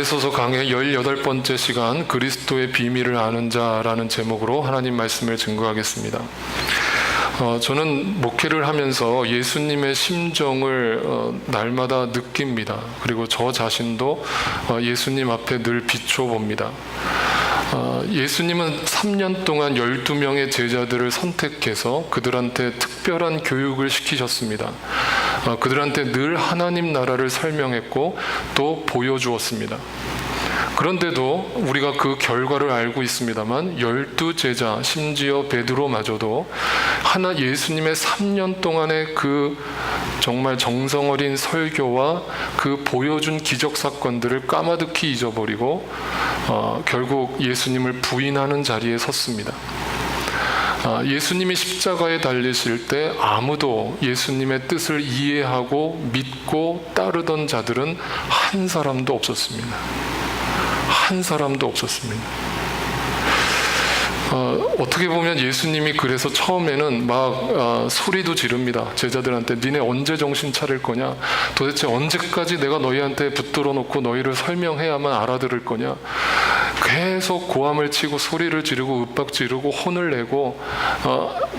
에베소서 강의 18번째 시간, 그리스도의 비밀을 아는 자라는 제목으로 하나님 말씀을 증거하겠습니다. 저는 목회를 하면서 예수님의 심정을 날마다 느낍니다. 그리고 저 자신도 예수님 앞에 늘 비춰봅니다. 예수님은 3년 동안 12명의 제자들을 선택해서 그들한테 특별한 교육을 시키셨습니다. 그들한테 늘 하나님 나라를 설명했고 또 보여주었습니다. 그런데도 우리가 그 결과를 알고 있습니다만 12제자, 심지어 베드로마저도 예수님의 3년 동안의 그 정말 정성 어린 설교와 그 보여준 기적 사건들을 까마득히 잊어버리고 결국 예수님을 부인하는 자리에 섰습니다. 예수님이 십자가에 달리실 때 아무도 예수님의 뜻을 이해하고 믿고 따르던 자들은 한 사람도 없었습니다. 한 사람도 없었습니다. 어떻게 보면 예수님이 그래서 처음에는 막 소리도 지릅니다. 제자들한테 니네 언제 정신 차릴 거냐? 도대체 언제까지 내가 너희한테 붙들어 놓고 너희를 설명해야만 알아들을 거냐? 계속 고함을 치고 소리를 지르고 윽박 지르고 혼을 내고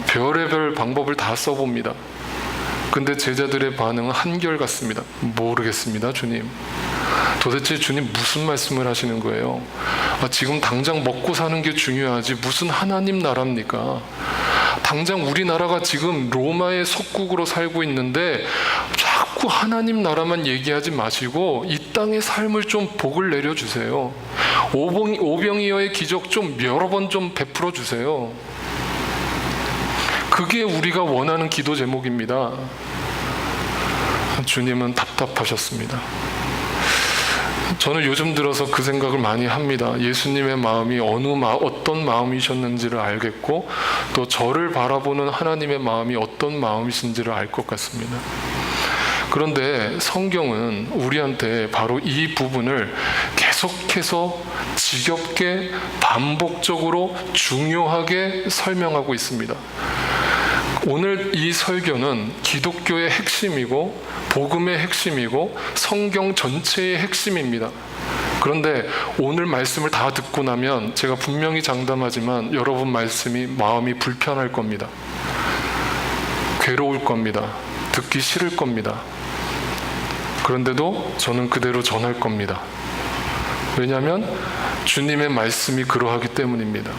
별의별 방법을 다 써봅니다. 근데 제자들의 반응은 한결같습니다. 모르겠습니다, 주님. 도대체 주님 무슨 말씀을 하시는 거예요? 지금 당장 먹고 사는 게 중요하지 무슨 하나님 나라입니까? 당장 우리나라가 지금 로마의 속국으로 살고 있는데 자꾸 하나님 나라만 얘기하지 마시고 이 땅의 삶을 좀 복을 내려주세요. 오병이어의 기적 좀 여러 번 좀 베풀어 주세요. 그게 우리가 원하는 기도 제목입니다. 주님은 답답하셨습니다. 저는 요즘 들어서 그 생각을 많이 합니다. 예수님의 마음이 어떤 마음이셨는지를 알겠고 또 저를 바라보는 하나님의 마음이 어떤 마음이신지를 알 것 같습니다. 그런데 성경은 우리한테 바로 이 부분을 계속해서 지겹게 반복적으로 중요하게 설명하고 있습니다. 오늘 이 설교는 기독교의 핵심이고 복음의 핵심이고 성경 전체의 핵심입니다. 그런데 오늘 말씀을 다 듣고 나면 제가 분명히 장담하지만 여러분 마음이 불편할 겁니다. 괴로울 겁니다. 듣기 싫을 겁니다. 그런데도 저는 그대로 전할 겁니다. 왜냐하면 주님의 말씀이 그러하기 때문입니다.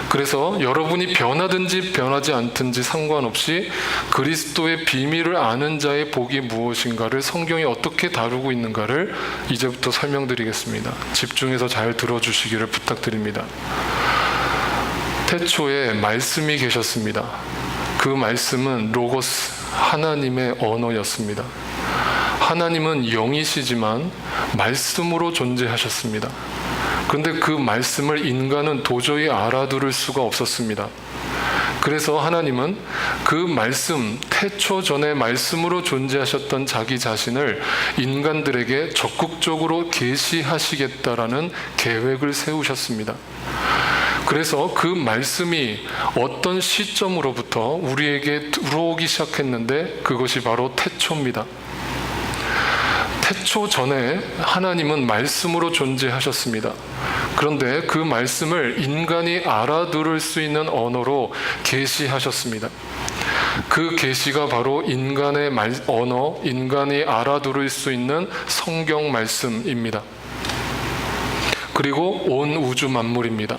그래서 여러분이 변하든지 변하지 않든지 상관없이 그리스도의 비밀을 아는 자의 복이 무엇인가를 성경이 어떻게 다루고 있는가를 이제부터 설명드리겠습니다. 집중해서 잘 들어주시기를 부탁드립니다. 태초에 말씀이 계셨습니다. 그 말씀은 로고스, 하나님의 언어였습니다. 하나님은 영이시지만 말씀으로 존재하셨습니다. 그런데 그 말씀을 인간은 도저히 알아들을 수가 없었습니다. 그래서 하나님은 그 말씀, 태초 전에 말씀으로 존재하셨던 자기 자신을 인간들에게 적극적으로 계시하시겠다라는 계획을 세우셨습니다. 그래서 그 말씀이 어떤 시점으로부터 우리에게 들어오기 시작했는데 그것이 바로 태초입니다. 태초 전에 하나님은 말씀으로 존재하셨습니다. 그런데 그 말씀을 인간이 알아들을 수 있는 언어로 계시하셨습니다. 그 계시가 바로 인간의 언어, 인간이 알아들을 수 있는 성경 말씀입니다. 그리고 온 우주 만물입니다.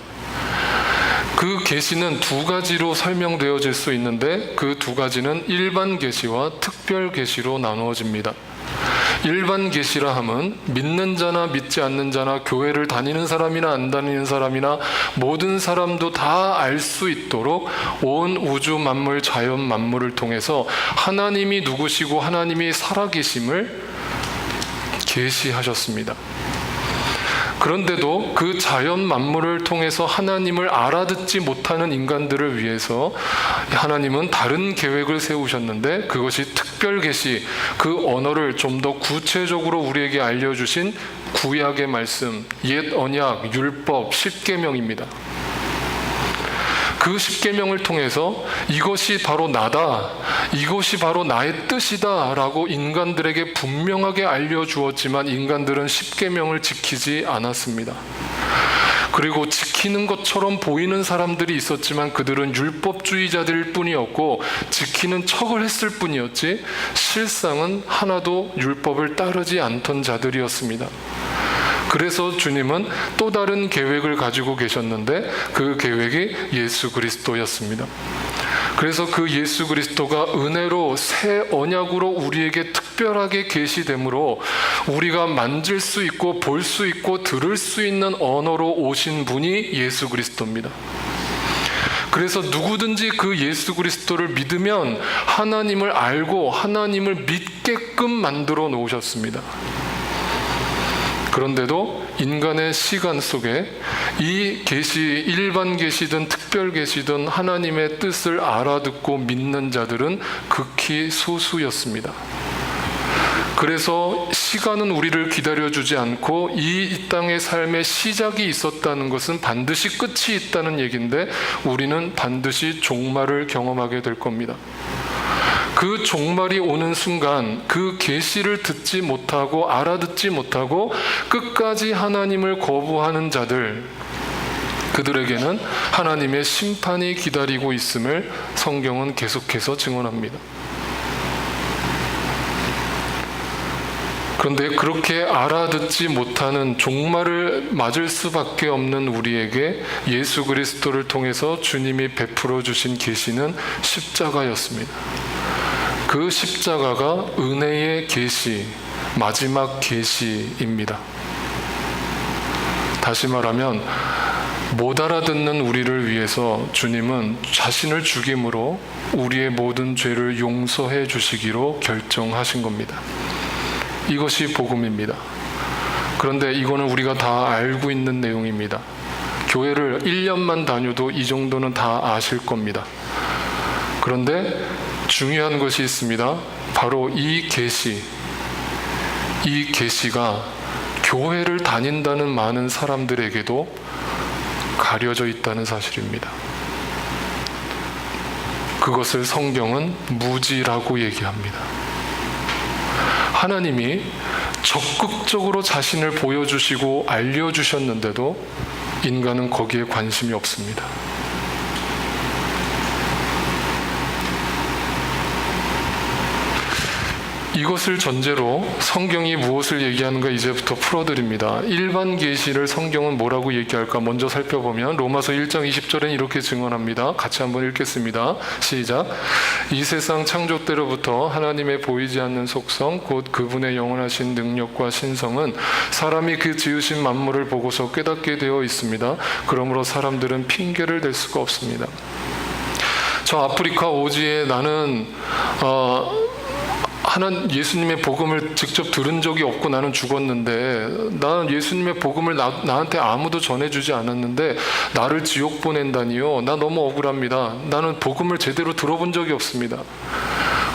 그 계시는 두 가지로 설명되어질 수 있는데 그 두 가지는 일반 계시와 특별 계시로 나누어집니다. 일반 계시라 함은 믿는 자나 믿지 않는 자나 교회를 다니는 사람이나 안 다니는 사람이나 모든 사람도 다 알 수 있도록 온 우주 만물 자연 만물을 통해서 하나님이 누구시고 하나님이 살아계심을 계시하셨습니다. 그런데도 그 자연 만물을 통해서 하나님을 알아듣지 못하는 인간들을 위해서 하나님은 다른 계획을 세우셨는데 그것이 특별 계시, 그 언어를 좀 더 구체적으로 우리에게 알려주신 구약의 말씀, 옛 언약, 율법, 십계명입니다. 그 십계명을 통해서 이것이 바로 나다, 이것이 바로 나의 뜻이다 라고 인간들에게 분명하게 알려주었지만 인간들은 십계명을 지키지 않았습니다. 그리고 지키는 것처럼 보이는 사람들이 있었지만 그들은 율법주의자들일 뿐이었고 지키는 척을 했을 뿐이었지 실상은 하나도 율법을 따르지 않던 자들이었습니다. 그래서 주님은 또 다른 계획을 가지고 계셨는데 그 계획이 예수 그리스도였습니다. 그래서 그 예수 그리스도가 은혜로 새 언약으로 우리에게 특별하게 계시되므로 우리가 만질 수 있고 볼 수 있고 들을 수 있는 언어로 오신 분이 예수 그리스도입니다. 그래서 누구든지 그 예수 그리스도를 믿으면 하나님을 알고 하나님을 믿게끔 만들어 놓으셨습니다. 그런데도 인간의 시간 속에 이 계시, 일반 계시든 특별 계시든 하나님의 뜻을 알아듣고 믿는 자들은 극히 소수였습니다. 그래서 시간은 우리를 기다려주지 않고 이 땅의 삶의 시작이 있었다는 것은 반드시 끝이 있다는 얘기인데 우리는 반드시 종말을 경험하게 될 겁니다. 그 종말이 오는 순간 그 계시를 듣지 못하고 알아듣지 못하고 끝까지 하나님을 거부하는 자들, 그들에게는 하나님의 심판이 기다리고 있음을 성경은 계속해서 증언합니다. 그런데 그렇게 알아듣지 못하는 종말을 맞을 수밖에 없는 우리에게 예수 그리스도를 통해서 주님이 베풀어 주신 계시는 십자가였습니다. 그 십자가가 은혜의 계시, 마지막 계시입니다. 다시 말하면 못 알아듣는 우리를 위해서 주님은 자신을 죽임으로 우리의 모든 죄를 용서해 주시기로 결정하신 겁니다. 이것이 복음입니다. 그런데 이거는 우리가 다 알고 있는 내용입니다. 교회를 1년만 다녀도 이 정도는 다 아실 겁니다. 그런데 중요한 것이 있습니다. 바로 이 계시가 교회를 다닌다는 많은 사람들에게도 가려져 있다는 사실입니다. 그것을 성경은 무지라고 얘기합니다. 하나님이 적극적으로 자신을 보여주시고 알려주셨는데도 인간은 거기에 관심이 없습니다. 이것을 전제로 성경이 무엇을 얘기하는가 이제부터 풀어드립니다. 일반 계시를 성경은 뭐라고 얘기할까 먼저 살펴보면 로마서 1장 20절엔 이렇게 증언합니다. 같이 한번 읽겠습니다. 시작. 이 세상 창조 때로부터 하나님의 보이지 않는 속성 곧 그분의 영원하신 능력과 신성은 사람이 그 지으신 만물을 보고서 깨닫게 되어 있습니다. 그러므로 사람들은 핑계를 댈 수가 없습니다. 저 아프리카 오지에 나는 예수님의 복음을 직접 들은 적이 없고 나는 죽었는데 나는 예수님의 복음을 나한테 아무도 전해주지 않았는데 나를 지옥 보낸다니요. 나 너무 억울합니다. 나는 복음을 제대로 들어본 적이 없습니다.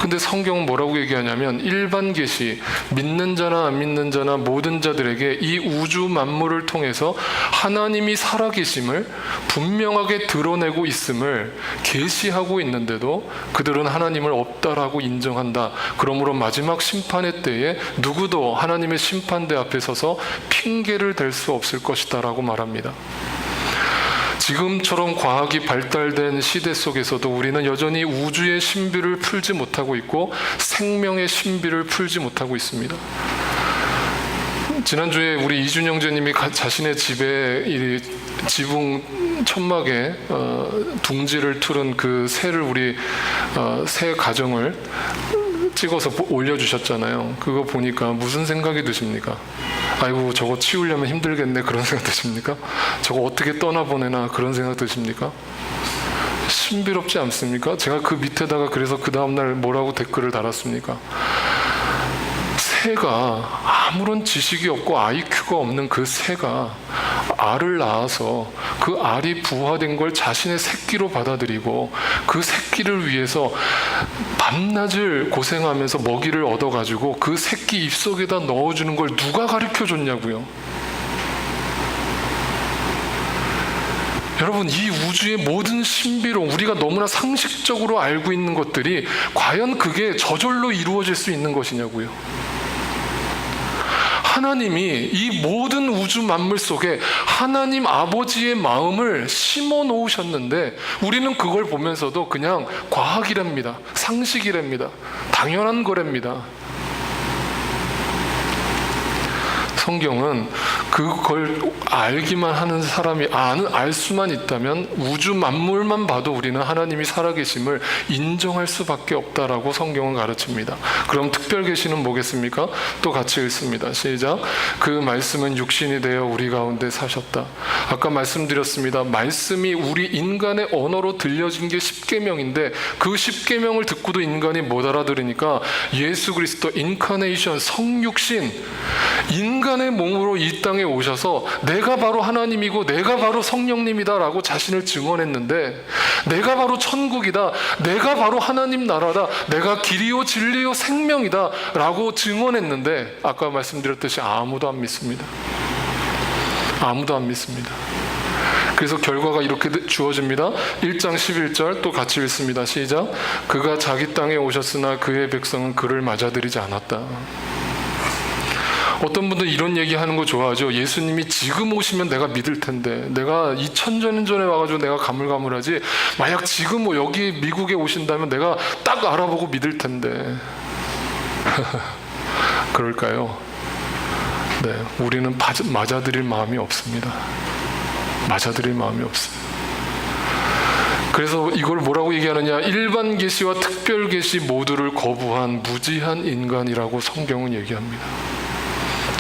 근데 성경은 뭐라고 얘기하냐면 일반 계시, 믿는 자나 안 믿는 자나 모든 자들에게 이 우주 만물을 통해서 하나님이 살아계심을 분명하게 드러내고 있음을 계시하고 있는데도 그들은 하나님을 없다라고 인정한다. 그러므로 마지막 심판의 때에 누구도 하나님의 심판대 앞에 서서 핑계를 댈 수 없을 것이다 라고 말합니다. 지금처럼 과학이 발달된 시대 속에서도 우리는 여전히 우주의 신비를 풀지 못하고 있고 생명의 신비를 풀지 못하고 있습니다. 지난주에 우리 이준영 제님이 자신의 집에 이 지붕 천막에 둥지를 틀은 그 새를 우리 새 가정을 찍어서 올려주셨잖아요. 그거 보니까 무슨 생각이 드십니까? 아이고 저거 치우려면 힘들겠네 그런 생각 드십니까? 저거 어떻게 떠나보내나 그런 생각 드십니까? 신비롭지 않습니까? 제가 그 밑에다가 그래서 그 다음날 뭐라고 댓글을 달았습니까? 새가 아무런 지식이 없고 IQ가 없는 그 새가 알을 낳아서 그 알이 부화된 걸 자신의 새끼로 받아들이고 그 새끼를 위해서 밤낮을 고생하면서 먹이를 얻어가지고 그 새끼 입속에다 넣어주는 걸 누가 가르쳐줬냐고요. 여러분, 이 우주의 모든 신비로움, 우리가 너무나 상식적으로 알고 있는 것들이 과연 그게 저절로 이루어질 수 있는 것이냐고요. 하나님이 이 모든 우주 만물 속에 하나님 아버지의 마음을 심어 놓으셨는데 우리는 그걸 보면서도 그냥 과학이랍니다. 상식이랍니다. 당연한 거랍니다. 성경은 그걸 알기만 하는 사람이 알 수만 있다면 우주 만물만 봐도 우리는 하나님이 살아계심을 인정할 수밖에 없다라고 성경은 가르칩니다. 그럼 특별 계시는 뭐겠습니까? 또 같이 읽습니다. 시작. 그 말씀은 육신이 되어 우리 가운데 사셨다. 아까 말씀드렸습니다. 말씀이 우리 인간의 언어로 들려진 게 십계명인데 그 십계명을 듣고도 인간이 못 알아들으니까 예수 그리스도 인카네이션, 성육신, 인간의 몸으로 이 땅에 오셔서 내가 바로 하나님이고 내가 바로 성령님이다 라고 자신을 증언했는데, 내가 바로 천국이다, 내가 바로 하나님 나라다, 내가 길이요 진리요 생명이다 라고 증언했는데 아까 말씀드렸듯이 아무도 안 믿습니다. 아무도 안 믿습니다. 그래서 결과가 이렇게 주어집니다. 1장 11절 또 같이 읽습니다. 시작. 그가 자기 땅에 오셨으나 그의 백성은 그를 맞아들이지 않았다. 어떤 분들 이런 얘기하는 거 좋아하죠. 예수님이 지금 오시면 내가 믿을 텐데, 내가 2000년 전에 와가지고 내가 가물가물하지, 만약 지금 여기 미국에 오신다면 내가 딱 알아보고 믿을 텐데. 그럴까요? 네, 우리는 맞아들일 마음이 없습니다. 맞아들일 마음이 없어요. 그래서 이걸 뭐라고 얘기하느냐? 일반 계시와 특별 계시 모두를 거부한 무지한 인간이라고 성경은 얘기합니다.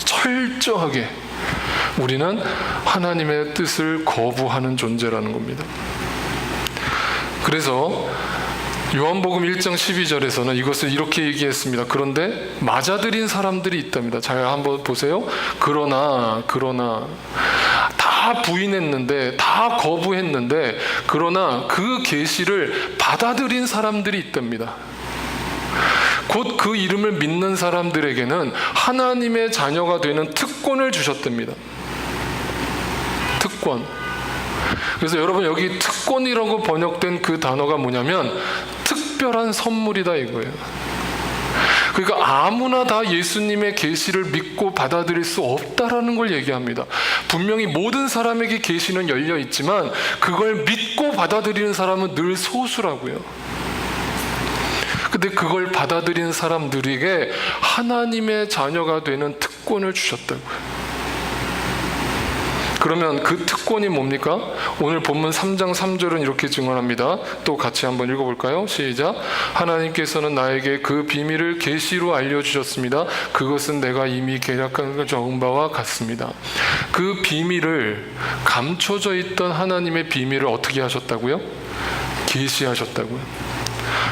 철저하게 우리는 하나님의 뜻을 거부하는 존재라는 겁니다. 그래서 요한복음 1장 12절에서는 이것을 이렇게 얘기했습니다. 그런데 맞아들인 사람들이 있답니다. 잘 한번 보세요. 그러나 다 부인했는데, 다 거부했는데, 그러나 그 계시를 받아들인 사람들이 있답니다. 곧 그 이름을 믿는 사람들에게는 하나님의 자녀가 되는 특권을 주셨답니다. 특권. 그래서 여러분, 여기 특권이라고 번역된 그 단어가 뭐냐면 특별한 선물이다 이거예요. 그러니까 아무나 다 예수님의 계시를 믿고 받아들일 수 없다라는 걸 얘기합니다. 분명히 모든 사람에게 계시는 열려 있지만 그걸 믿고 받아들이는 사람은 늘 소수라고요. 근데 그걸 받아들인 사람들에게 하나님의 자녀가 되는 특권을 주셨다고요. 그러면 그 특권이 뭡니까? 오늘 본문 3장 3절은 이렇게 증언합니다. 또 같이 한번 읽어볼까요? 시작. 하나님께서는 나에게 그 비밀을 계시로 알려주셨습니다. 그것은 내가 이미 계략한 적은 바와 같습니다. 그 비밀을, 감춰져 있던 하나님의 비밀을 어떻게 하셨다고요? 계시하셨다고요.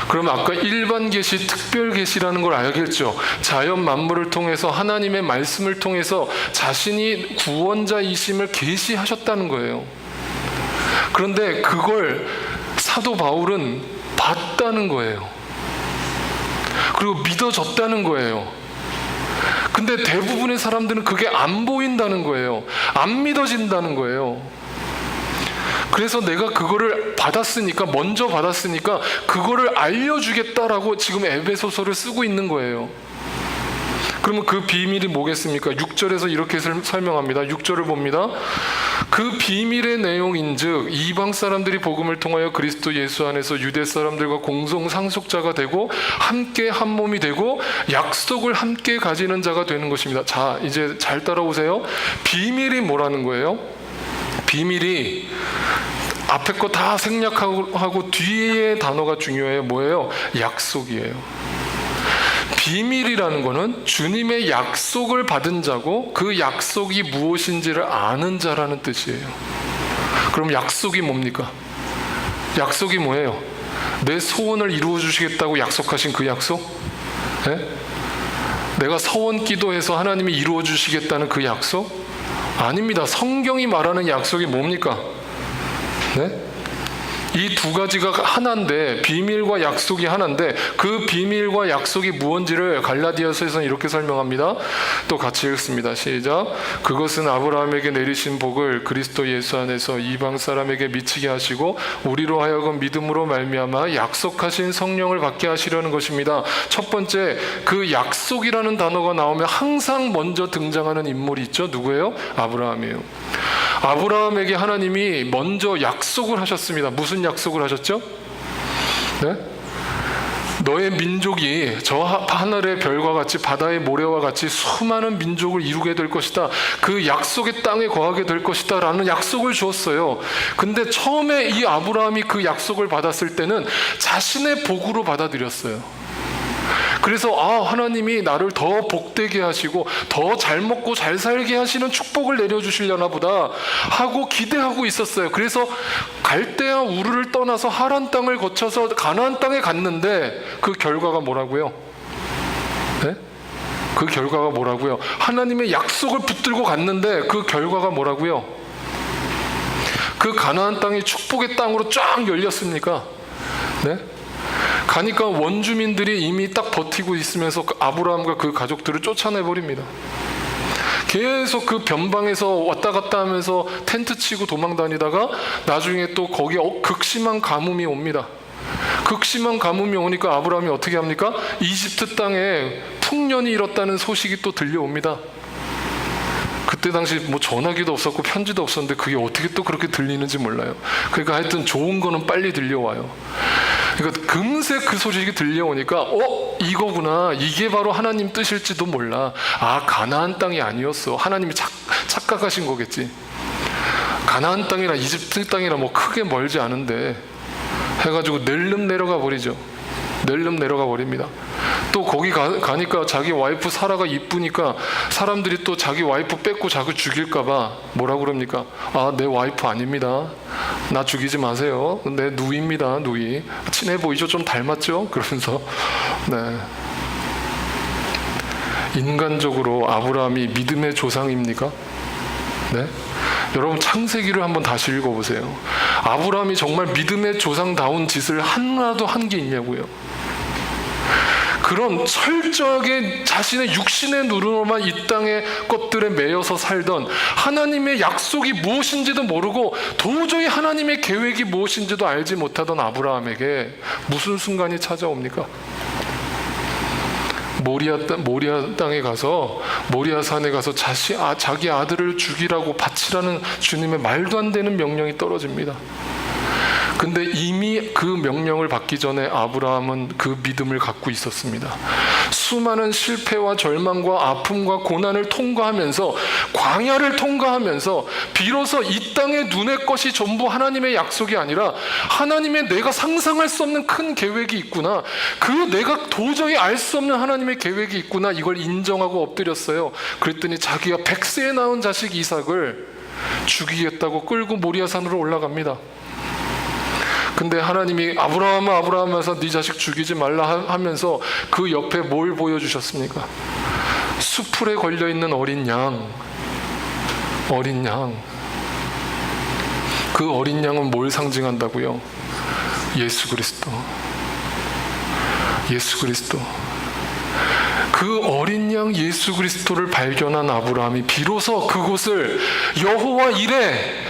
그럼 아까 일반 계시, 특별 계시라는 걸 알겠죠? 자연 만물을 통해서 하나님의 말씀을 통해서 자신이 구원자이심을 계시하셨다는 거예요. 그런데 그걸 사도 바울은 봤다는 거예요. 그리고 믿어졌다는 거예요. 근데 대부분의 사람들은 그게 안 보인다는 거예요. 안 믿어진다는 거예요. 그래서 내가 그거를 받았으니까, 먼저 받았으니까 그거를 알려주겠다라고 지금 에베소서를 쓰고 있는 거예요. 그러면 그 비밀이 뭐겠습니까? 6절에서 이렇게 설명합니다. 6절을 봅니다. 그 비밀의 내용인즉 이방 사람들이 복음을 통하여 그리스도 예수 안에서 유대 사람들과 공동 상속자가 되고 함께 한 몸이 되고 약속을 함께 가지는 자가 되는 것입니다. 자, 이제 잘 따라오세요. 비밀이 뭐라는 거예요? 비밀이 앞에 거 다 생략하고 뒤에 단어가 중요해요. 뭐예요? 약속이에요. 비밀이라는 거는 주님의 약속을 받은 자고 그 약속이 무엇인지를 아는 자라는 뜻이에요. 그럼 약속이 뭡니까? 약속이 뭐예요? 내 소원을 이루어 주시겠다고 약속하신 그 약속? 네? 내가 서원 기도해서 하나님이 이루어 주시겠다는 그 약속? 아닙니다. 성경이 말하는 약속이 뭡니까? 네? 이 두 가지가 하나인데, 비밀과 약속이 하나인데, 그 비밀과 약속이 무언지를 갈라디아서에서는 이렇게 설명합니다. 또 같이 읽습니다. 시작. 그것은 아브라함에게 내리신 복을 그리스도 예수 안에서 이방 사람에게 미치게 하시고 우리로 하여금 믿음으로 말미암아 약속하신 성령을 받게 하시려는 것입니다. 첫 번째, 그 약속이라는 단어가 나오면 항상 먼저 등장하는 인물이 있죠. 누구예요? 아브라함이에요. 아브라함에게 하나님이 먼저 약속을 하셨습니다. 무슨 약속을 하셨죠? 네? 너의 민족이 저 하늘의 별과 같이 바다의 모래와 같이 수많은 민족을 이루게 될 것이다. 그 약속의 땅에 거하게 될 것이다 라는 약속을 주었어요. 근데 처음에 이 아브라함이 그 약속을 받았을 때는 자신의 복으로 받아들였어요. 그래서 하나님이 나를 더 복되게 하시고 더 잘 먹고 잘 살게 하시는 축복을 내려주시려나 보다 하고 기대하고 있었어요. 그래서 갈대아 우르를 떠나서 하란 땅을 거쳐서 가나안 땅에 갔는데 그 결과가 뭐라고요? 네? 그 결과가 뭐라고요? 하나님의 약속을 붙들고 갔는데 그 결과가 뭐라고요? 그 가나안 땅이 축복의 땅으로 쫙 열렸습니까? 네? 가니까 원주민들이 이미 딱 버티고 있으면서 아브라함과 그 가족들을 쫓아내버립니다. 계속 그 변방에서 왔다 갔다 하면서 텐트 치고 도망 다니다가 나중에 또 거기에 극심한 가뭄이 옵니다. 극심한 가뭄이 오니까 아브라함이 어떻게 합니까? 이집트 땅에 풍년이 일었다는 소식이 또 들려옵니다. 그때 당시 뭐 전화기도 없었고 편지도 없었는데 그게 어떻게 또 그렇게 들리는지 몰라요. 그러니까 하여튼 좋은 거는 빨리 들려와요. 그러니까 금세 그 소식이 들려오니까 이거구나, 이게 바로 하나님 뜻일지도 몰라. 가나안 땅이 아니었어. 하나님이 착각하신 거겠지. 가나안 땅이나 이집트 땅이나 뭐 크게 멀지 않은데 해가지고 낼름 내려가 버리죠. 낼름 내려가 버립니다. 또 거기 가니까 자기 와이프 사라가 이쁘니까 사람들이 또 자기 와이프 뺏고 자기 죽일까봐 뭐라 그럽니까? 내 와이프 아닙니다. 나 죽이지 마세요. 내 누이입니다. 누이. 친해 보이죠? 좀 닮았죠? 그러면서 네. 인간적으로 아브라함이 믿음의 조상입니까? 네? 여러분 창세기를 한번 다시 읽어보세요. 아브라함이 정말 믿음의 조상다운 짓을 하나도 한 게 있냐고요. 그런 철저하게 자신의 육신의 누름으로만 이 땅의 것들에 매여서 살던, 하나님의 약속이 무엇인지도 모르고 도저히 하나님의 계획이 무엇인지도 알지 못하던 아브라함에게 무슨 순간이 찾아옵니까? 모리아 땅에 가서, 모리아 산에 가서 자기 아들을 죽이라고 바치라는 주님의 말도 안 되는 명령이 떨어집니다. 근데 이미 그 명령을 받기 전에 아브라함은 그 믿음을 갖고 있었습니다. 수많은 실패와 절망과 아픔과 고난을 통과하면서, 광야를 통과하면서 비로소 이 땅의 눈의 것이 전부 하나님의 약속이 아니라 하나님의 내가 상상할 수 없는 큰 계획이 있구나, 그 내가 도저히 알 수 없는 하나님의 계획이 있구나, 이걸 인정하고 엎드렸어요. 그랬더니 자기가 100세에 낳은 자식 이삭을 죽이겠다고 끌고 모리아산으로 올라갑니다. 근데 하나님이 아브라함아 해서 네 자식 죽이지 말라 하면서 그 옆에 뭘 보여주셨습니까? 수풀에 걸려있는 어린 양. 그 어린 양은 뭘 상징한다고요? 예수 그리스도. 그 어린 양 예수 그리스도를 발견한 아브라함이 비로소 그곳을 여호와 이레,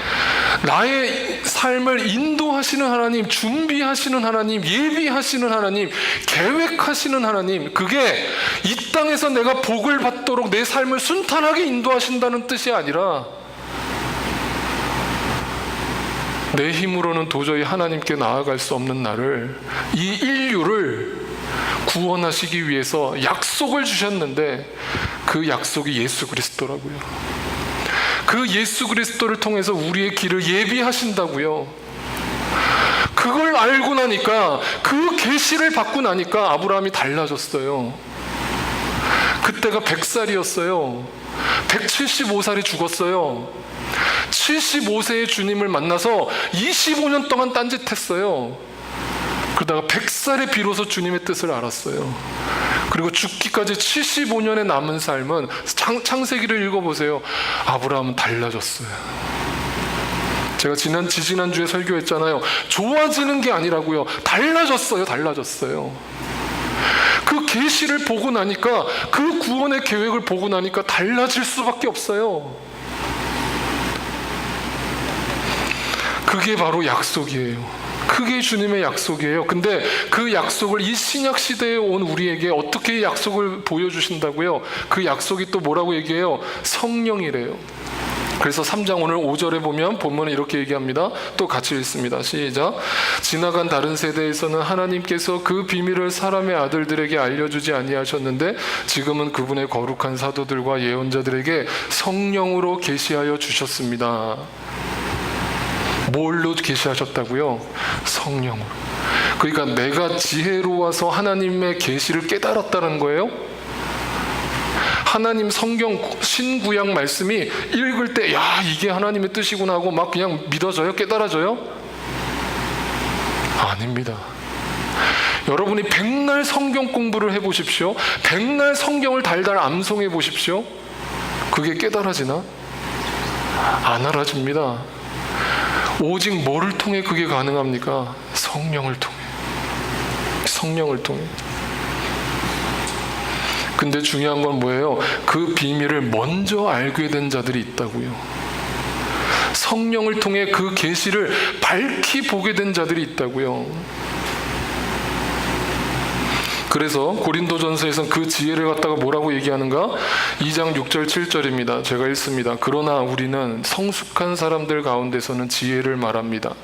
나의 삶을 인도하시는 하나님, 준비하시는 하나님, 예비하시는 하나님, 계획하시는 하나님, 그게 이 땅에서 내가 복을 받도록 내 삶을 순탄하게 인도하신다는 뜻이 아니라 내 힘으로는 도저히 하나님께 나아갈 수 없는 나를, 이 인류를 구원하시기 위해서 약속을 주셨는데 그 약속이 예수 그리스도라고요. 그 예수 그리스도를 통해서 우리의 길을 예비하신다고요. 그걸 알고 나니까, 그 계시를 받고 나니까 아브라함이 달라졌어요. 그때가 100살이었어요. 175살이 죽었어요. 75세의 주님을 만나서 25년 동안 딴짓했어요. 그러다가 100살에 비로소 주님의 뜻을 알았어요. 그리고 죽기까지 75년의 남은 삶은, 창세기를 읽어보세요. 아브라함은 달라졌어요. 제가 지지난주에 설교했잖아요. 좋아지는 게 아니라고요. 달라졌어요. 그 계시를 보고 나니까, 그 구원의 계획을 보고 나니까 달라질 수밖에 없어요. 그게 바로 약속이에요. 그게 주님의 약속이에요. 근데 그 약속을 이 신약 시대에 온 우리에게 어떻게 약속을 보여주신다고요? 그 약속이 또 뭐라고 얘기해요? 성령이래요. 그래서 3장 오늘 5절에 보면 본문은 이렇게 얘기합니다. 또 같이 읽습니다. 시작. 지나간 다른 세대에서는 하나님께서 그 비밀을 사람의 아들들에게 알려주지 아니하셨는데 지금은 그분의 거룩한 사도들과 예언자들에게 성령으로 계시하여 주셨습니다. 뭘로 계시하셨다고요? 성령으로. 그러니까 내가 지혜로워서 하나님의 계시를 깨달았다는 거예요. 하나님 성경 신구약 말씀이 읽을 때 야, 이게 하나님의 뜻이구나 하고 막 그냥 믿어져요? 깨달아져요? 아닙니다. 여러분이 백날 성경 공부를 해보십시오. 백날 성경을 달달 암송해 보십시오. 그게 깨달아지나? 안 알아집니다. 오직 뭐를 통해 그게 가능합니까? 성령을 통해. 근데 중요한 건 뭐예요? 그 비밀을 먼저 알게 된 자들이 있다고요. 성령을 통해 그 계시를 밝히 보게 된 자들이 있다고요. 그래서 고린도전서에서는 그 지혜를 갖다가 뭐라고 얘기하는가? 2장 6절 7절입니다. 제가 읽습니다. 그러나 우리는 성숙한 사람들 가운데서는 지혜를 말합니다.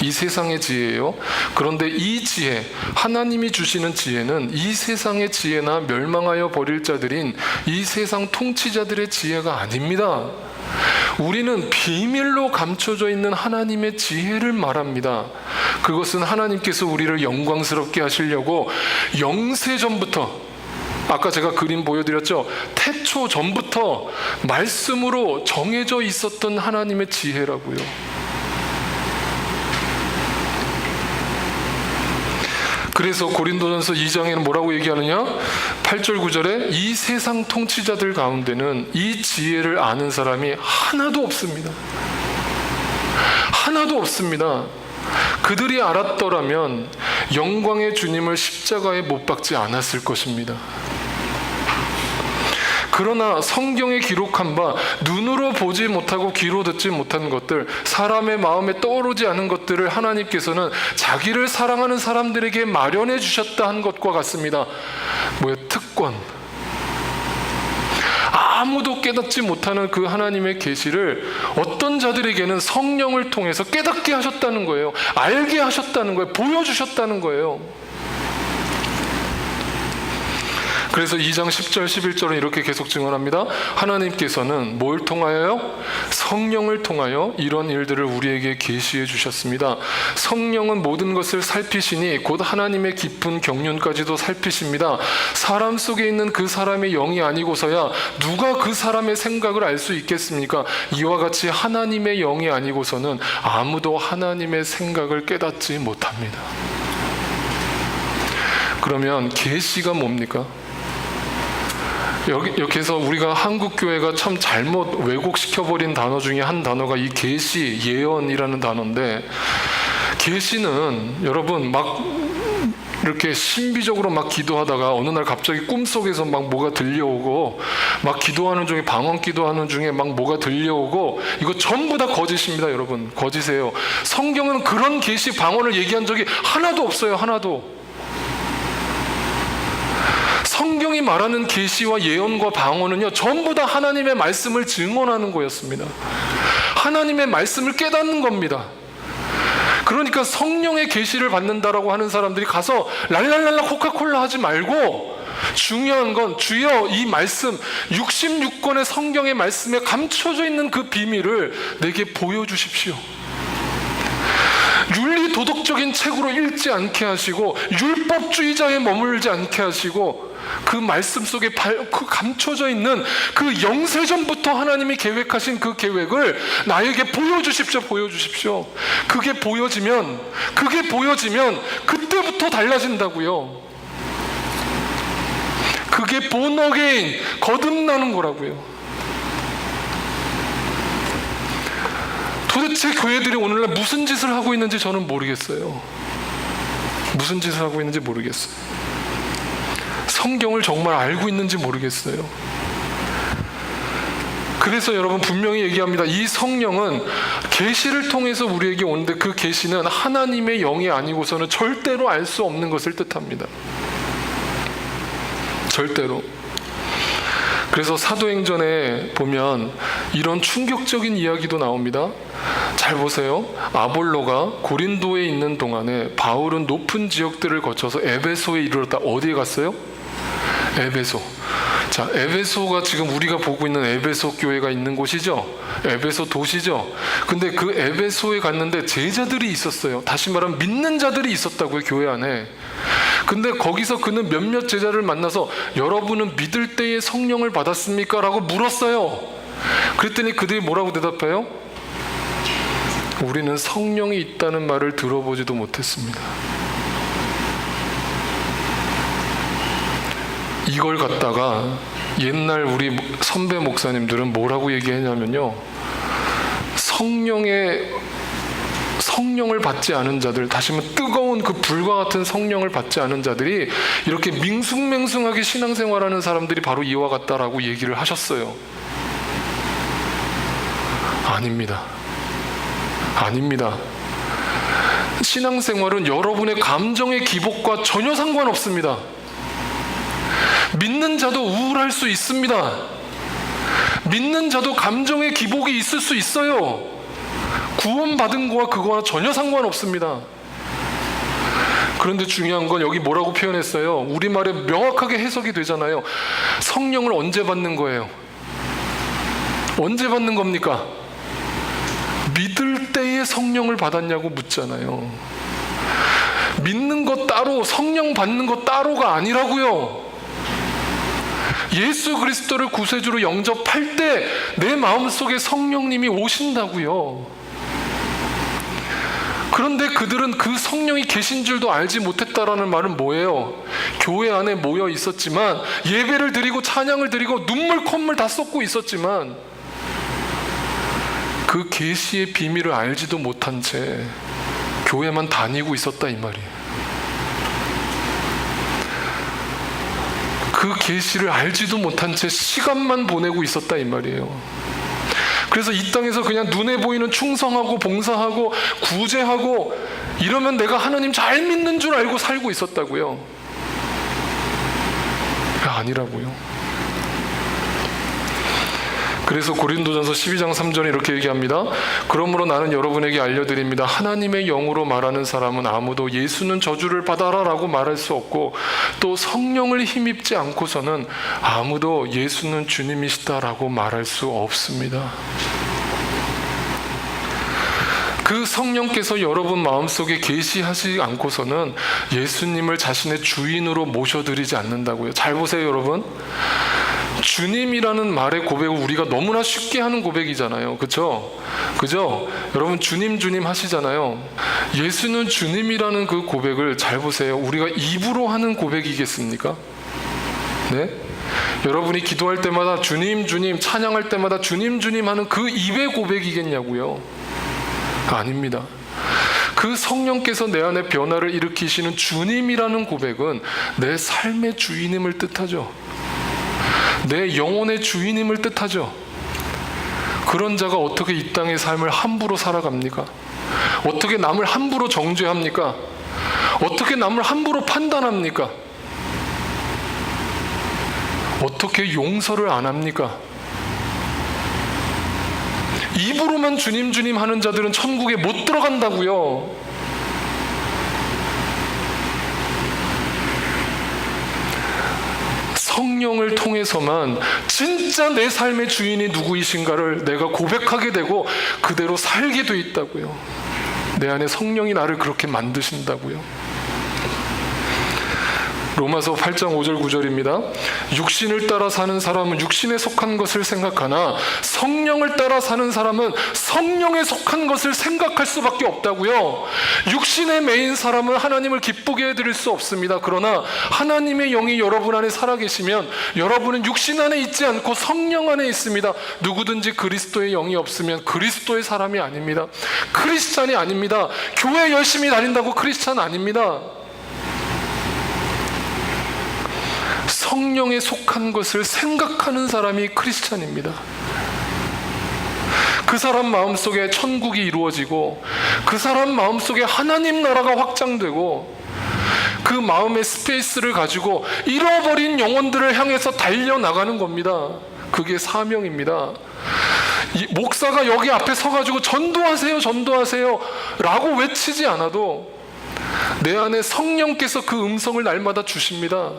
이 세상의 지혜예요. 그런데 이 지혜, 하나님이 주시는 지혜는 이 세상의 지혜나 멸망하여 버릴 자들인 이 세상 통치자들의 지혜가 아닙니다. 우리는 비밀로 감춰져 있는 하나님의 지혜를 말합니다. 그것은 하나님께서 우리를 영광스럽게 하시려고 영세전부터, 아까 제가 그림 보여드렸죠? 태초 전부터 말씀으로 정해져 있었던 하나님의 지혜라고요. 그래서 고린도전서 2장에는 뭐라고 얘기하느냐? 8절 9절에 이 세상 통치자들 가운데는 이 지혜를 아는 사람이 하나도 없습니다. 하나도 없습니다. 그들이 알았더라면 영광의 주님을 십자가에 못 박지 않았을 것입니다. 그러나 성경에 기록한 바 눈으로 보지 못하고 귀로 듣지 못한 것들, 사람의 마음에 떠오르지 않은 것들을 하나님께서는 자기를 사랑하는 사람들에게 마련해 주셨다 한 것과 같습니다. 특권. 아무도 깨닫지 못하는 그 하나님의 계시를 어떤 자들에게는 성령을 통해서 깨닫게 하셨다는 거예요. 알게 하셨다는 거예요. 보여주셨다는 거예요. 그래서 2장 10절 11절은 이렇게 계속 증언합니다. 하나님께서는 뭘 통하여요? 성령을 통하여 이런 일들을 우리에게 계시해 주셨습니다. 성령은 모든 것을 살피시니 곧 하나님의 깊은 경륜까지도 살피십니다. 사람 속에 있는 그 사람의 영이 아니고서야 누가 그 사람의 생각을 알 수 있겠습니까? 이와 같이 하나님의 영이 아니고서는 아무도 하나님의 생각을 깨닫지 못합니다. 그러면 계시가 뭡니까? 여기서 우리가 한국 교회가 참 잘못 왜곡시켜버린 단어 중에 한 단어가 이 계시, 예언이라는 단어인데, 계시는 여러분 막 이렇게 신비적으로 막 기도하다가 어느 날 갑자기 꿈속에서 막 뭐가 들려오고, 막 기도하는 중에, 방언 기도하는 중에 막 뭐가 들려오고, 이거 전부 다 거짓입니다. 여러분 거짓이에요. 성경은 그런 계시, 방언을 얘기한 적이 하나도 없어요. 하나도. 성경이 말하는 계시와 예언과 방언은요, 전부 다 하나님의 말씀을 증언하는 거였습니다. 하나님의 말씀을 깨닫는 겁니다. 그러니까 성령의 계시를 받는다라고 하는 사람들이 가서 랄랄랄라 코카콜라 하지 말고, 중요한 건 주여 이 말씀 66권의 성경의 말씀에 감춰져 있는 그 비밀을 내게 보여주십시오. 윤리 도덕적인 책으로 읽지 않게 하시고, 율법주의자에 머물지 않게 하시고, 그 말씀 속에 그 감춰져 있는 그 영세전부터 하나님이 계획하신 그 계획을 나에게 보여주십시오. 그게 보여지면 그때부터 달라진다고요. 그게 born again, 거듭나는 거라고요. 도대체 교회들이 오늘날 무슨 짓을 하고 있는지 저는 모르겠어요. 무슨 짓을 하고 있는지 모르겠어요. 성경을 정말 알고 있는지 모르겠어요. 그래서 여러분 분명히 얘기합니다. 이 성령은 계시를 통해서 우리에게 오는데 그 계시는 하나님의 영이 아니고서는 절대로 알 수 없는 것을 뜻합니다. 절대로. 그래서 사도행전에 보면 이런 충격적인 이야기도 나옵니다. 잘 보세요. 아볼로가 고린도에 있는 동안에 바울은 높은 지역들을 거쳐서 에베소에 이르렀다. 어디에 갔어요? 에베소. 자, 에베소가 지금 우리가 보고 있는 에베소 교회가 있는 곳이죠. 에베소 도시죠. 근데 그 에베소에 갔는데 제자들이 있었어요. 다시 말하면 믿는 자들이 있었다고요, 교회 안에. 근데 거기서 그는 몇몇 제자를 만나서 여러분은 믿을 때에 성령을 받았습니까? 라고 물었어요. 그랬더니 그들이 뭐라고 대답해요? 우리는 성령이 있다는 말을 들어보지도 못했습니다. 이걸 갖다가 옛날 우리 선배 목사님들은 뭐라고 얘기했냐면요, 성령을 받지 않은 자들, 다시 말하면 뜨거운 그 불과 같은 성령을 받지 않은 자들이 이렇게 밍숭맹숭하게 신앙생활하는 사람들이 바로 이와 같다라고 얘기를 하셨어요. 아닙니다. 아닙니다. 신앙생활은 여러분의 감정의 기복과 전혀 상관없습니다. 믿는 자도 우울할 수 있습니다. 믿는 자도 감정의 기복이 있을 수 있어요. 구원받은 거와 그거와 전혀 상관없습니다. 그런데 중요한 건 여기 뭐라고 표현했어요? 우리말에 명확하게 해석이 되잖아요. 성령을 언제 받는 거예요? 언제 받는 겁니까? 믿을 때에 성령을 받았냐고 묻잖아요. 믿는 것 따로, 성령 받는 것 따로가 아니라고요. 예수 그리스도를 구세주로 영접할 때 내 마음속에 성령님이 오신다고요. 그런데 그들은 그 성령이 계신 줄도 알지 못했다라는 말은 뭐예요? 교회 안에 모여 있었지만, 예배를 드리고 찬양을 드리고 눈물 콧물 다 쏟고 있었지만 그 계시의 비밀을 알지도 못한 채 교회만 다니고 있었다, 이 말이에요. 그 계시를 알지도 못한 채 시간만 보내고 있었다, 이 말이에요. 그래서 이 땅에서 그냥 눈에 보이는 충성하고 봉사하고 구제하고 이러면 내가 하나님 잘 믿는 줄 알고 살고 있었다고요. 아니라고요. 그래서 고린도전서 12장 3절에 이렇게 얘기합니다. 그러므로 나는 여러분에게 알려드립니다. 하나님의 영으로 말하는 사람은 아무도 예수는 저주를 받아라 라고 말할 수 없고, 또 성령을 힘입지 않고서는 아무도 예수는 주님이시다라고 말할 수 없습니다. 그 성령께서 여러분 마음속에 계시하지 않고서는 예수님을 자신의 주인으로 모셔드리지 않는다고요. 잘 보세요, 여러분. 주님이라는 말의 고백을 우리가 너무나 쉽게 하는 고백이잖아요. 그죠? 여러분 주님 주님 하시잖아요. 예수는 주님이라는 그 고백을 잘 보세요. 우리가 입으로 하는 고백이겠습니까? 네? 여러분이 기도할 때마다 주님 주님, 찬양할 때마다 주님 주님 하는 그 입의 고백이겠냐고요? 아닙니다. 그 성령께서 내 안에 변화를 일으키시는 주님이라는 고백은 내 삶의 주인임을 뜻하죠. 내 영혼의 주인임을 뜻하죠. 그런 자가 어떻게 이 땅의 삶을 함부로 살아갑니까? 어떻게 남을 함부로 정죄합니까? 어떻게 남을 함부로 판단합니까? 어떻게 용서를 안 합니까? 입으로만 주님 주님 하는 자들은 천국에 못 들어간다고요. 성령을 통해서만 진짜 내 삶의 주인이 누구이신가를 내가 고백하게 되고 그대로 살게 돼 있다고요. 내 안에 성령이 나를 그렇게 만드신다고요. 로마서 8장 5절 9절입니다. 육신을 따라 사는 사람은 육신에 속한 것을 생각하나 성령을 따라 사는 사람은 성령에 속한 것을 생각할 수밖에 없다고요. 육신에 매인 사람은 하나님을 기쁘게 해드릴 수 없습니다. 그러나 하나님의 영이 여러분 안에 살아계시면 여러분은 육신 안에 있지 않고 성령 안에 있습니다. 누구든지 그리스도의 영이 없으면 그리스도의 사람이 아닙니다. 크리스찬이 아닙니다. 교회 열심히 다닌다고 크리스찬 아닙니다. 성령에 속한 것을 생각하는 사람이 크리스찬입니다. 그 사람 마음속에 천국이 이루어지고 그 사람 마음속에 하나님 나라가 확장되고 그 마음의 스페이스를 가지고 잃어버린 영혼들을 향해서 달려나가는 겁니다. 그게 사명입니다. 목사가 여기 앞에 서가지고 전도하세요 전도하세요 라고 외치지 않아도 내 안에 성령께서 그 음성을 날마다 주십니다.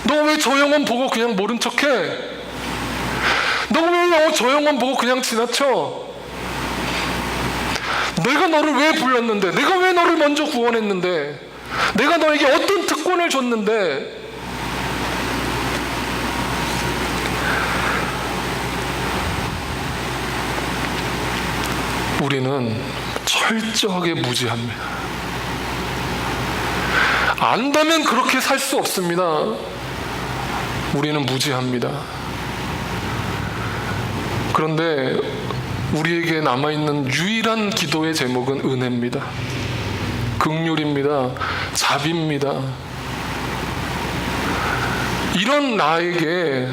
너 왜 저 영혼 보고 그냥 모른 척해? 너 왜 저 영혼 보고 그냥 지나쳐? 내가 너를 왜 불렀는데? 내가 왜 너를 먼저 구원했는데? 내가 너에게 어떤 특권을 줬는데? 우리는 철저하게 무지합니다. 안다면 그렇게 살 수 없습니다. 우리는 무지합니다. 그런데 우리에게 남아있는 유일한 기도의 제목은 은혜입니다. 긍휼입니다. 자비입니다. 이런 나에게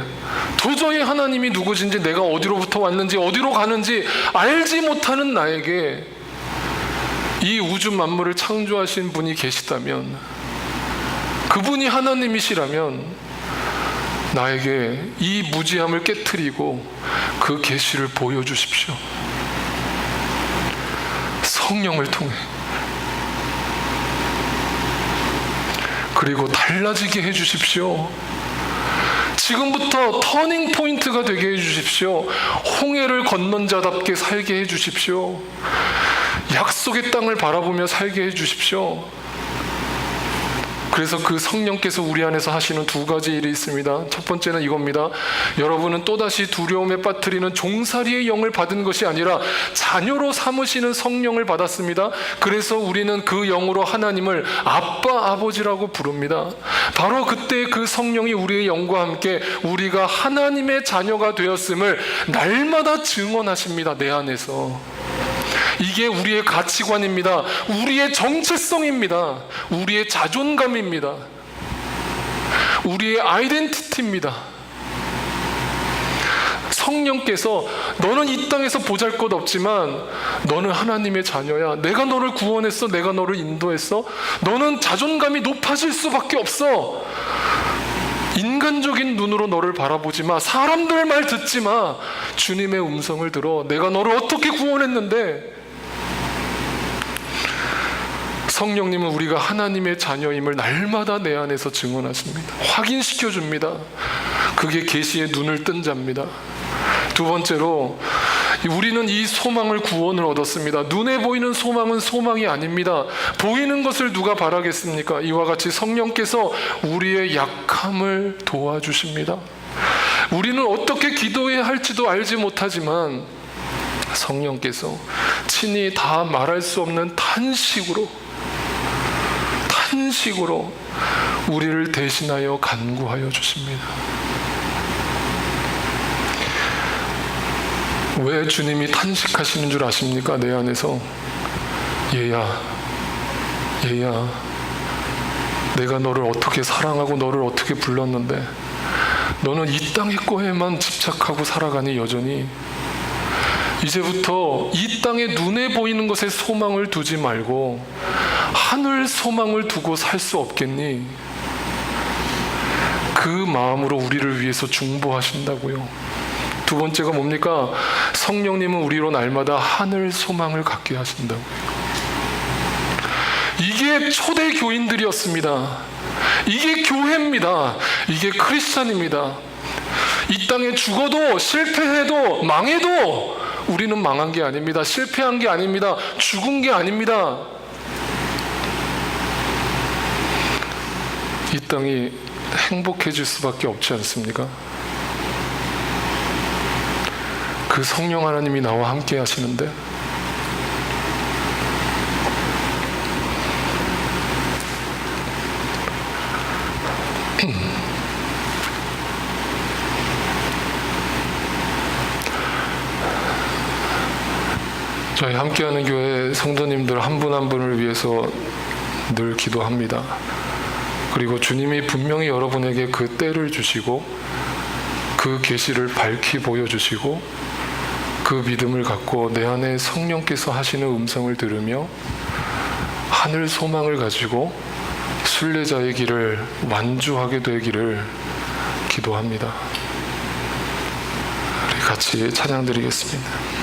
도저히 하나님이 누구신지 내가 어디로부터 왔는지 어디로 가는지 알지 못하는 나에게 이 우주 만물을 창조하신 분이 계시다면, 그분이 하나님이시라면 나에게 이 무지함을 깨트리고 그 계시를 보여주십시오. 성령을 통해. 그리고 달라지게 해주십시오. 지금부터 터닝 포인트가 되게 해주십시오. 홍해를 건넌 자답게 살게 해주십시오. 약속의 땅을 바라보며 살게 해주십시오. 그래서 그 성령께서 우리 안에서 하시는 두 가지 일이 있습니다. 첫 번째는 이겁니다. 여러분은 또다시 두려움에 빠뜨리는 종살이의 영을 받은 것이 아니라 자녀로 삼으시는 성령을 받았습니다. 그래서 우리는 그 영으로 하나님을 아빠, 아버지라고 부릅니다. 바로 그때 그 성령이 우리의 영과 함께 우리가 하나님의 자녀가 되었음을 날마다 증언하십니다. 내 안에서. 이게 우리의 가치관입니다. 우리의 정체성입니다. 우리의 자존감입니다. 우리의 아이덴티티입니다. 성령께서 너는 이 땅에서 보잘것없지만 너는 하나님의 자녀야. 내가 너를 구원했어. 내가 너를 인도했어. 너는 자존감이 높아질 수밖에 없어. 인간적인 눈으로 너를 바라보지 마. 사람들 말 듣지 마. 주님의 음성을 들어. 내가 너를 어떻게 구원했는데. 성령님은 우리가 하나님의 자녀임을 날마다 내 안에서 증언하십니다. 확인시켜 줍니다. 그게 계시의 눈을 뜬 자입니다. 두 번째로 우리는 이 소망을, 구원을 얻었습니다. 눈에 보이는 소망은 소망이 아닙니다. 보이는 것을 누가 바라겠습니까? 이와 같이 성령께서 우리의 약함을 도와주십니다. 우리는 어떻게 기도해야 할지도 알지 못하지만 성령께서 친히 다 말할 수 없는 탄식으로 우리를 대신하여 간구하여 주십니다. 왜 주님이 탄식하시는 줄 아십니까? 내 안에서 얘야 내가 너를 어떻게 사랑하고 너를 어떻게 불렀는데 너는 이 땅의 거에만 집착하고 살아가니 여전히. 이제부터 이 땅의 눈에 보이는 것에 소망을 두지 말고 하늘 소망을 두고 살 수 없겠니? 그 마음으로 우리를 위해서 중보하신다고요. 두 번째가 뭡니까? 성령님은 우리로 날마다 하늘 소망을 갖게 하신다고요. 이게 초대 교인들이었습니다. 이게 교회입니다. 이게 크리스찬입니다. 이 땅에 죽어도, 실패해도, 망해도 우리는 망한 게 아닙니다. 실패한 게 아닙니다. 죽은 게 아닙니다. 이 땅이 행복해질 수밖에 없지 않습니까? 그 성령 하나님이 나와 함께 하시는데 저희 함께하는 교회 성도님들 한 분 한 분을 위해서 늘 기도합니다. 그리고 주님이 분명히 여러분에게 그 때를 주시고 그 계시를 밝히 보여주시고 그 믿음을 갖고 내 안에 성령께서 하시는 음성을 들으며 하늘 소망을 가지고 순례자의 길을 완주하게 되기를 기도합니다. 우리 같이 찬양 드리겠습니다.